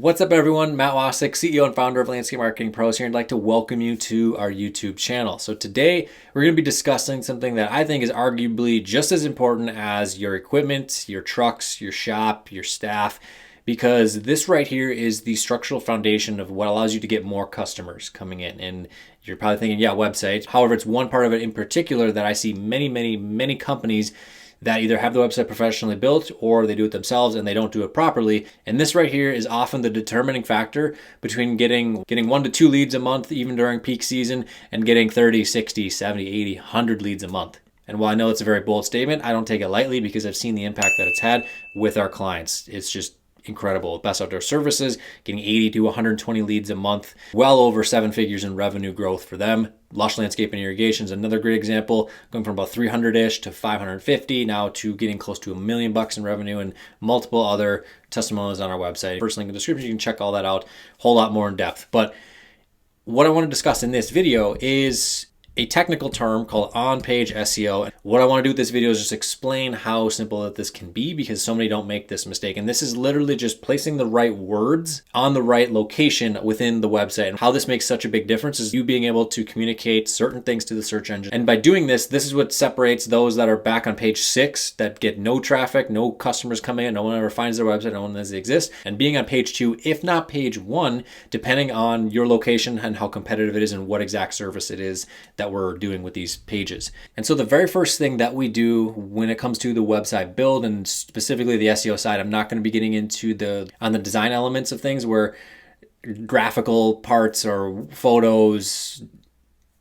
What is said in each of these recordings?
What's up, everyone? Matt Wacek, CEO and founder of Landscape Marketing Pros here, and I'd like to welcome you to our YouTube channel. So today we're going to be discussing something that I think is arguably just as important as your equipment, your trucks, your shop, your staff, because this right here is the structural foundation of what allows you to get more customers coming in. And you're probably thinking, yeah, website. However, it's one part of it in particular that I see many companies that either have the website professionally built or they do it themselves and they don't do it properly. And this right here is often the determining factor between getting 1 to 2 leads a month, even during peak season, and getting 30, 60, 70, 80, 100 leads a month. And while I know it's a very bold statement, I don't take it lightly because I've seen the impact that it's had with our clients. It's just incredible. Best Outdoor Services, getting 80 to 120 leads a month, well over 7 figures in revenue growth for them. Lush Landscape and Irrigation is another great example, going from about 300-ish to 550, now to getting close to $1 million in revenue, and multiple other testimonials on our website. First link in the description, you can check all that out, a whole lot more in depth. But what I want to discuss in this video is a technical term called Onpage SEO. What I want to do with this video is just explain how simple that this can be, because so many don't make this mistake. And this is literally just placing the right words on the right location within the website. And how this makes such a big difference is you being able to communicate certain things to the search engine. And by doing this, this is what separates those that are back on page 6 that get no traffic, no customers coming in, no one ever finds their website, no one knows they exist, and being on page 2, if not page 1, depending on your location and how competitive it is and what exact service it is that we're doing with these pages. And so the very first thing that we do when it comes to the website build, and specifically the SEO side, I'm not going to be getting into the design elements of things where graphical parts or photos,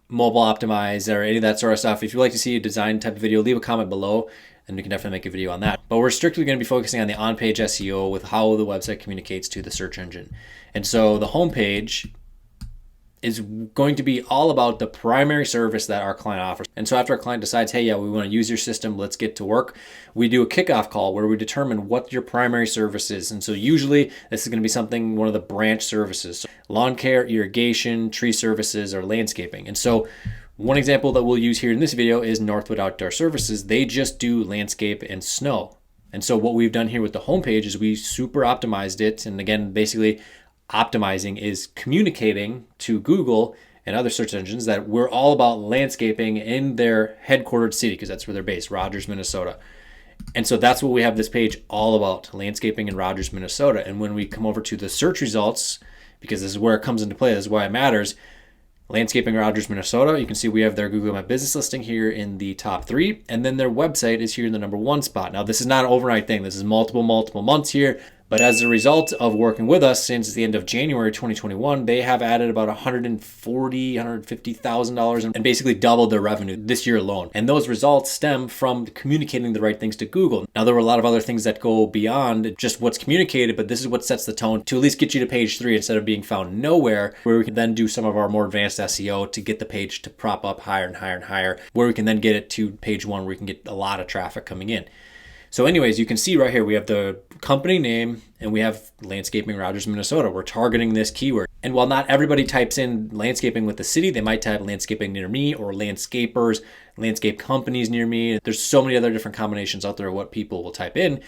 mobile optimized, or any of that sort of stuff. If you'd like to see a design type of video, leave a comment below and we can definitely make a video on that. But we're strictly going to be focusing on the on-page SEO with how the website communicates to the search engine. And so the homepage is going to be all about the primary service that our client offers. And so after our client decides, hey, yeah, we want to use your system, let's get to work, we do a kickoff call where we determine what your primary service is. And so usually this is going to be something, one of the branch services, so lawn care, irrigation, tree services, or landscaping. And so one example that we'll use here in this video is Northwood Outdoor Services. They just do landscape and snow. And so what we've done here with the homepage is we super optimized it. And again, basically optimizing is communicating to Google and other search engines that we're all about landscaping in their headquartered city, because that's where they're based, Rogers, Minnesota. And so that's what we have this page all about, landscaping in Rogers, Minnesota. And when we come over to the search results, because this is where it comes into play, this is why it matters, landscaping Rogers, Minnesota, you can see we have their Google My Business listing here in the top 3, and then their website is here in the number 1 spot. Now, this is not an overnight thing. This is multiple months here. But as a result of working with us since the end of January 2021, they have added about $150,000 and basically doubled their revenue this year alone. And those results stem from communicating the right things to Google. Now, there were a lot of other things that go beyond just what's communicated, but this is what sets the tone to at least get you to page 3 instead of being found nowhere, where we can then do some of our more advanced SEO to get the page to prop up higher and higher and higher, where we can then get it to page 1 where we can get a lot of traffic coming in. So anyways, you can see right here, we have the company name and we have landscaping Rogers, Minnesota. We're targeting this keyword. And while not everybody types in landscaping with the city, they might type landscaping near me or landscapers, landscape companies near me. There's so many other different combinations out there of what people will type in.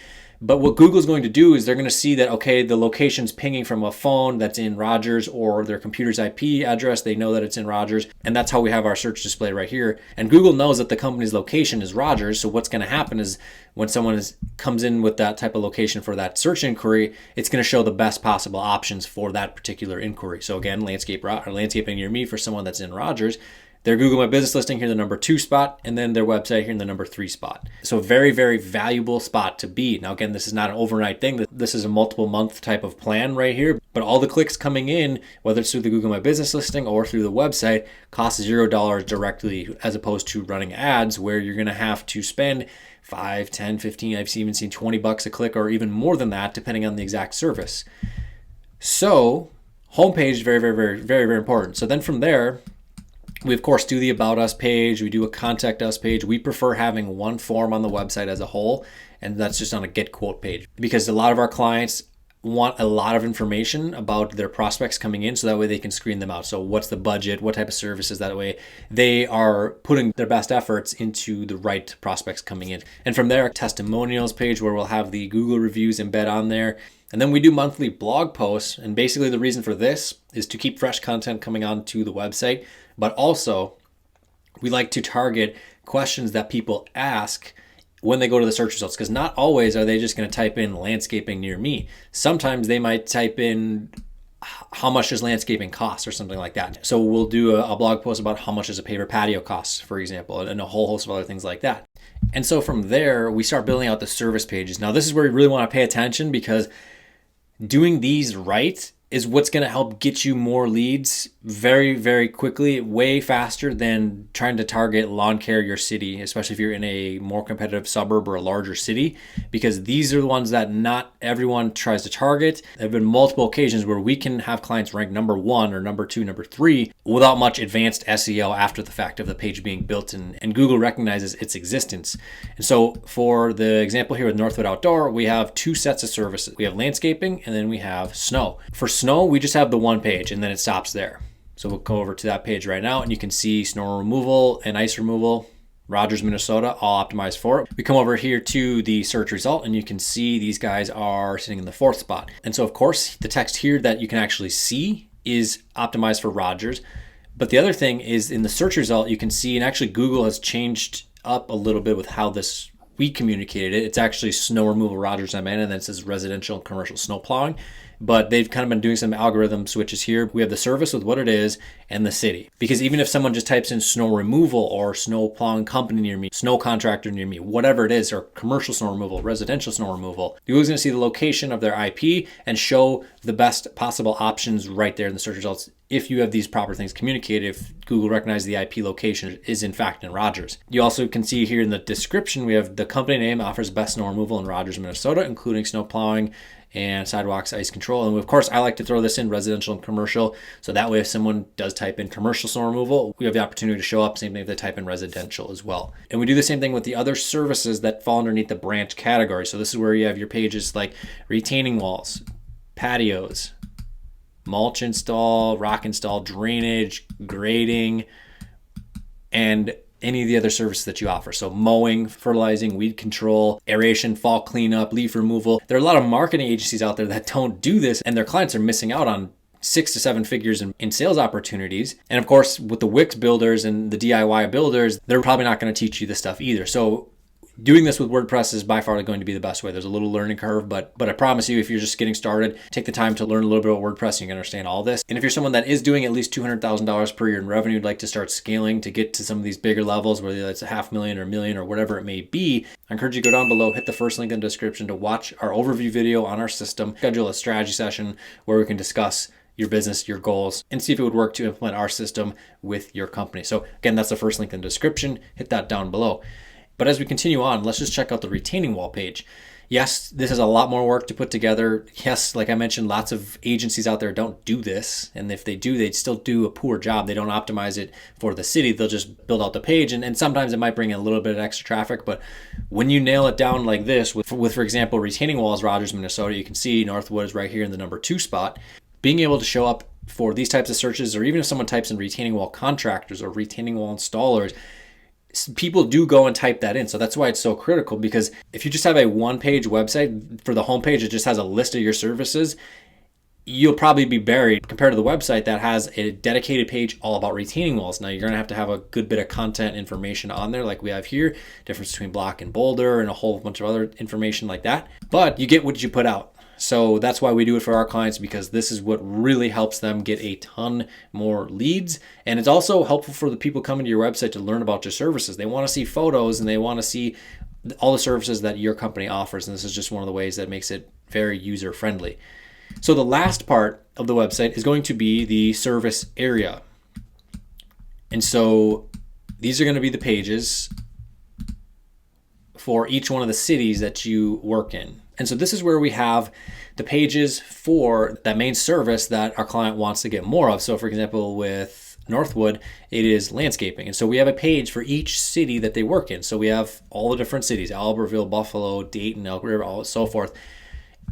But what Google's going to do is they're going to see that, okay, the location's pinging from a phone that's in Rogers or their computer's IP address. They know that it's in Rogers. And that's how we have our search display right here. And Google knows that the company's location is Rogers. So what's going to happen is when someone comes in with that type of location for that search inquiry, it's going to show the best possible options for that particular inquiry. So again, landscaping near me for someone that's in Rogers. Their Google My Business listing here in the number 2 spot, and then their website here in the number 3 spot. So very, very valuable spot to be. Now, again, this is not an overnight thing. This is a multiple month type of plan right here. But all the clicks coming in, whether it's through the Google My Business listing or through the website, cost $0 directly, as opposed to running ads where you're going to have to spend 5, 10, 15, I've even seen $20 a click or even more than that, depending on the exact service. So homepage is very, very, very, very, very important. So then from there, we, of course, do the About Us page. We do a Contact Us page. We prefer having one form on the website as a whole, and that's just on a Get Quote page, because a lot of our clients want a lot of information about their prospects coming in, so that way they can screen them out. So what's the budget? What type of services? That way they are putting their best efforts into the right prospects coming in. And from there, a testimonials page where we'll have the Google reviews embed on there. And then we do monthly blog posts. And basically the reason for this is to keep fresh content coming onto the website, but also we like to target questions that people ask when they go to the search results, because not always are they just going to type in landscaping near me. Sometimes they might type in how much does landscaping cost or something like that. So we'll do a blog post about how much does a paver patio cost, for example, and a whole host of other things like that. And so from there, we start building out the service pages. Now, this is where you really want to pay attention, because doing these right is what's going to help get you more leads very, very quickly, way faster than trying to target lawn care your city, especially if you're in a more competitive suburb or a larger city, because these are the ones that not everyone tries to target. There have been multiple occasions where we can have clients rank number 1 or number 2, number 3 without much advanced SEO after the fact of the page being built, and Google recognizes its existence. And so for the example here with Northwood Outdoor, we have 2 sets of services. We have landscaping and then we have snow. For snow, we just have the one page and then it stops there. So we'll go over to that page right now and you can see snow removal and ice removal, Rogers, Minnesota, all optimized for it. We come over here to the search result and you can see these guys are sitting in the 4th spot. And so of course the text here that you can actually see is optimized for Rogers. But the other thing is in the search result, you can see, and actually Google has changed up a little bit with how we communicated it. It's actually snow removal Rogers MN, and then it says residential and commercial snow plowing. But they've kind of been doing some algorithm switches here. We have the service with what it is and the city. Because even if someone just types in snow removal or snow plowing company near me, snow contractor near me, whatever it is, or commercial snow removal, residential snow removal, Google's going to see the location of their IP and show the best possible options right there in the search results. If you have these proper things communicated, if Google recognizes the IP location is in fact in Rogers. You also can see here in the description, we have the company name offers best snow removal in Rogers, Minnesota, including snow plowing and sidewalks, ice control. And of course, I like to throw this in residential and commercial. So that way, if someone does type in commercial snow removal, we have the opportunity to show up. Same thing if they type in residential as well. And we do the same thing with the other services that fall underneath the branch category. So this is where you have your pages like retaining walls, patios, mulch install, rock install, drainage, grading, and any of the other services that you offer. So mowing, fertilizing, weed control, aeration, fall cleanup, leaf removal. There are a lot of marketing agencies out there that don't do this, and their clients are missing out on 6 to 7 figures in sales opportunities. And of course, with the Wix builders and the DIY builders, they're probably not going to teach you this stuff either. So doing this with WordPress is by far going to be the best way. There's a little learning curve, but I promise you, if you're just getting started, take the time to learn a little bit about WordPress and you can understand all this. And if you're someone that is doing at least $200,000 per year in revenue, you'd like to start scaling to get to some of these bigger levels, whether it's $500,000 or $1 million or whatever it may be, I encourage you to go down below, hit the first link in the description to watch our overview video on our system, schedule a strategy session where we can discuss your business, your goals, and see if it would work to implement our system with your company. So again, that's the first link in the description. Hit that down below. But as we continue on, let's just check out the retaining wall page. Yes, this is a lot more work to put together. Yes, like I mentioned, lots of agencies out there don't do this. And if they do, they still do a poor job. They don't optimize it for the city. They'll just build out the page. And sometimes it might bring in a little bit of extra traffic. But when you nail it down like this, with for example, retaining walls, Rogers, Minnesota, you can see Northwood is right here in the number 2 spot. Being able to show up for these types of searches, or even if someone types in retaining wall contractors or retaining wall installers, people do go and type that in. So that's why it's so critical, because if you just have a one-page website, for the homepage, it just has a list of your services, you'll probably be buried compared to the website that has a dedicated page all about retaining walls. Now, you're going to have a good bit of content information on there like we have here, difference between block and boulder and a whole bunch of other information like that. But you get what you put out. So that's why we do it for our clients, because this is what really helps them get a ton more leads. And it's also helpful for the people coming to your website to learn about your services. They want to see photos and they want to see all the services that your company offers. And this is just one of the ways that makes it very user friendly. So the last part of the website is going to be the service area. And so these are going to be the pages for each one of the cities that you work in. And so this is where we have the pages for that main service that our client wants to get more of. So for example, with Northwood, it is landscaping. And so we have a page for each city that they work in. So we have all the different cities, Albertville, Buffalo, Dayton, Elk River, all so forth.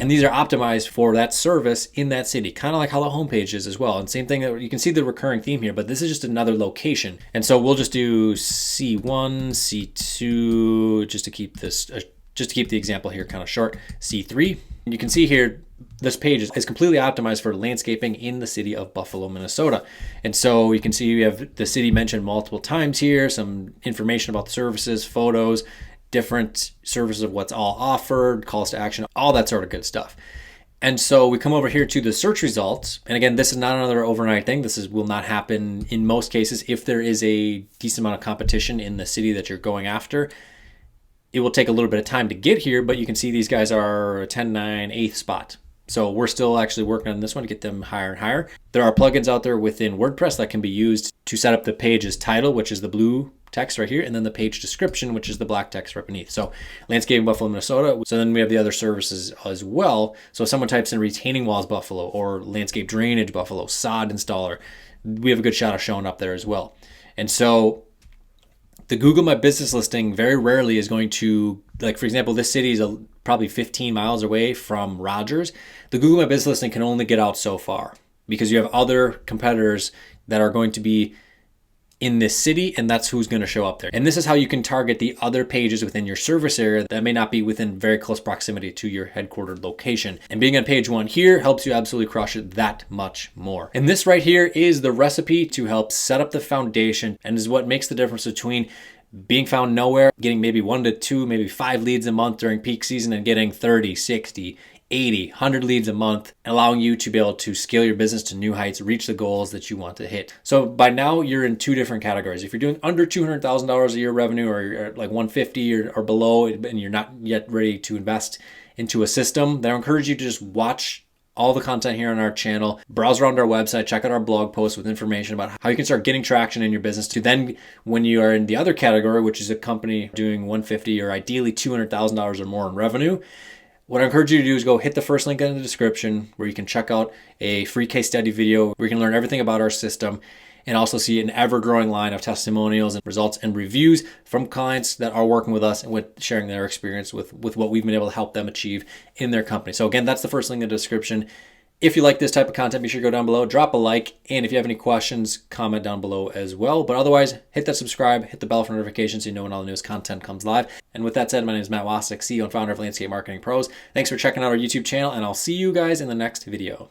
And these are optimized for that service in that city, kind of like how the homepage is as well. And same thing, you can see the recurring theme here, but this is just another location. And so we'll just do C1, C2, just to keep the example here kind of short, C3. You can see here, this page is completely optimized for landscaping in the city of Buffalo, Minnesota. And so you can see we have the city mentioned multiple times here, some information about the services, photos, different services of what's all offered, calls to action, all that sort of good stuff. And so we come over here to the search results. And again, this is not another overnight thing. This will not happen in most cases. If there is a decent amount of competition in the city that you're going after, it will take a little bit of time to get here, but you can see these guys are a 10, 9, 8th spot. So we're still actually working on this one to get them higher and higher. There are plugins out there within WordPress that can be used to set up the page's title, which is the blue text right here, and then the page description, which is the black text right beneath. So landscaping Buffalo, Minnesota. So then we have the other services as well. So if someone types in retaining walls Buffalo or landscape drainage Buffalo, sod installer, we have a good shot of showing up there as well. And so the Google My Business listing very rarely is going to, like for example, this city is probably 15 miles away from Rogers. The Google My Business listing can only get out so far because you have other competitors that are going to be in this city, and that's who's going to show up there. And this is how you can target the other pages within your service area that may not be within very close proximity to your headquartered location. And being on page 1 here helps you absolutely crush it that much more. And this right here is the recipe to help set up the foundation and is what makes the difference between being found nowhere, getting maybe 1 to 2, maybe 5 leads a month during peak season, and getting 30, 60, 80, 100 leads a month, allowing you to be able to scale your business to new heights, reach the goals that you want to hit. So by now you're in 2 different categories. If you're doing under $200,000 a year revenue, or you're at like 150 or below, and you're not yet ready to invest into a system, then I encourage you to just watch all the content here on our channel, browse around our website, check out our blog posts with information about how you can start getting traction in your business to then, when you are in the other category, which is a company doing 150 or ideally $200,000 or more in revenue, what I encourage you to do is go hit the first link in the description where you can check out a free case study video where you can learn everything about our system and also see an ever-growing line of testimonials and results and reviews from clients that are working with us and with sharing their experience with what we've been able to help them achieve in their company. So again, that's the first link in the description. If you like this type of content, be sure to go down below, drop a like, and if you have any questions, comment down below as well. But otherwise, hit that subscribe, hit the bell for notifications so you know when all the newest content comes live. And with that said, my name is Matt Wacek, CEO and founder of Landscape Marketing Pros. Thanks for checking out our YouTube channel, and I'll see you guys in the next video.